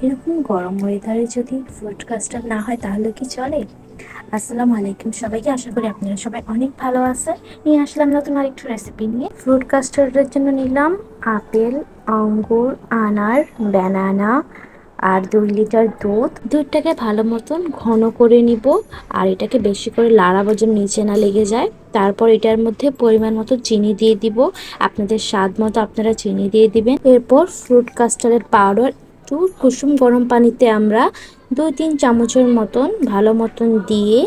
এরকম গরম ওয়েদারে যদি ফ্রুট কাস্টার্ড না হয় তাহলে কি চলে? আসসালামু আলাইকুম সবাইকে, আশা করি আপনারা সবাই অনেক ভালো আছেন। নিয়ে আসলাম নতুন আরেকটু রেসিপি নিয়ে। ফ্রুট কাস্টার্ডের জন্য নিলাম আপেল, আঙ্গুর, আনার, ব্যানানা আর 2 লিটার দুধ। দুধটাকে ভালো মতন ঘন করে নিব আর এটাকে বেশি করে লাড়াবো যেন নিচে না লেগে যায়। তারপর এটার মধ্যে পরিমাণ মতো চিনি দিয়ে দিব, আপনাদের স্বাদ মতো আপনারা চিনি দিয়ে দিবেন। এরপর ফ্রুট কাস্টার্ডের পাউডার একটু কুসুম গরম পানিতে আমরা 2-3 চামচের মতন ভালো মতন দিয়ে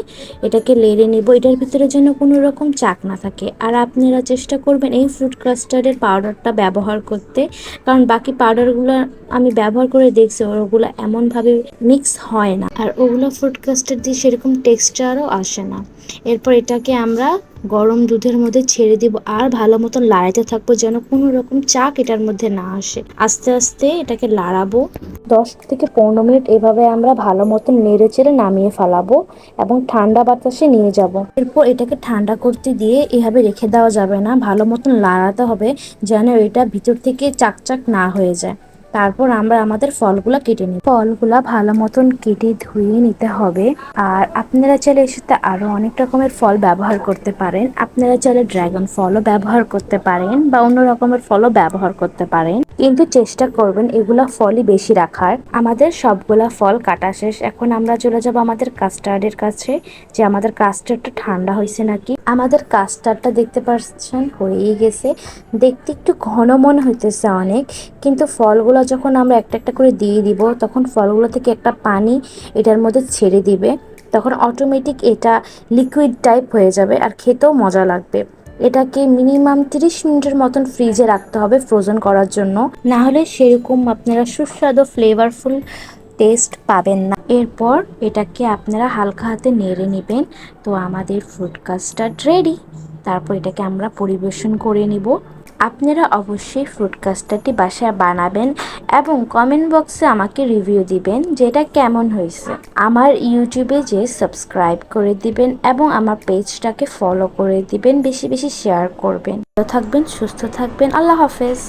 এটাকে লেড়ে নেব। এটার ভিতরে যেন কোনো রকম চাক না থাকে। আর আপনারা চেষ্টা করবেন এই ফ্রুট কাস্টার্ডের পাউডারটা ব্যবহার করতে, কারণ বাকি পাউডারগুলো আমি ব্যবহার করে দেখছি ওগুলো এমনভাবে মিক্স হয় না, আর ওগুলো ফ্রুট কাস্টার্ড দিয়ে সেরকম টেক্সচারও আসে না। এরপর এটাকে আমরা গরম দুধের মধ্যে ছেড়ে দিব আর ভালো মতন লাড়াইতে থাকবো যেন কোনো রকম চাক এটার মধ্যে না আসে। আস্তে আস্তে এটাকে লাড়াবো 10 থেকে 15 মিনিট। এভাবে আমরা ভালো মতন নেড়ে চেড়ে নামিয়ে ফেলাবো এবং ঠান্ডা বাতাসে নিয়ে যাব। এরপর এটাকে ঠান্ডা করতে দিয়ে এভাবে রেখে দেওয়া যাবে না, ভালো মতন লাড়াতে হবে যেন এটা ভিতর থেকে চাকচাক না হয়ে যায়। তারপর আমরা আমাদের ফলগুলা কেটে নিই। ফলগুলা ভালো মতন কেটে ধুয়ে নিতে হবে। আর আপনারা চাইলে এর সাথে আরো অনেক রকমের ফল ব্যবহার করতে পারেন। আপনারা চাইলে ড্রাগন ফলও ব্যবহার করতে পারেন বা অন্য রকমের ফলও ব্যবহার করতে পারেন, কিন্তু চেষ্টা করবেন এগুলা ফলই বেশি রাখার। আমাদের সবগুলা ফল কাটা শেষ। এখন আমরা চলে যাব আমাদের কাস্টার্ডের কাছে, যে আমাদের কাস্টার্ডটা ঠান্ডা হয়েছে নাকি। আমাদের কাস্টার্ডটা দেখতে পাচ্ছেন হয়েই গেছে। দেখতে একটু ঘন মনে হইতেছে অনেক, কিন্তু ফলগুলো যখন আমরা একটা একটা করে দিয়ে দিব তখন ফলগুলো থেকে একটা পানি এটার মধ্যে ছেড়ে দিবে, তখন অটোমেটিক এটা লিকুইড টাইপ হয়ে যাবে আর খেতেও মজা লাগবে। এটাকে মিনিমাম 30 মিনিটের মতন ফ্রিজে রাখতে হবে ফ্রোজেন করার জন্য, না হলে সেরকম আপনারা সুস্বাদু ফ্লেভারফুল টেস্ট পাবেন না। এরপর এটাকে আপনারা হালকা হাতে নেড়ে নেবেন। তো আমাদের ফ্রুট কাস্টার্ড রেডি। তারপর এটাকে আমরা পরিবেশন করে নিব। আপনারা অবশ্যই ফ্রুট কাস্টার্ডটি বাসায় বানাবেন এবং কমেন্ট বক্সে আমাকে রিভিউ দিবেন যেটা কেমন হয়েছে। আমার ইউটিউবে যে সাবস্ক্রাইব করে দিবেন এবং আমার পেজটাকে ফলো করে দিবেন, বেশি বেশি শেয়ার করবেন। ভালো থাকবেন, সুস্থ থাকবেন, আল্লাহ হাফেজ।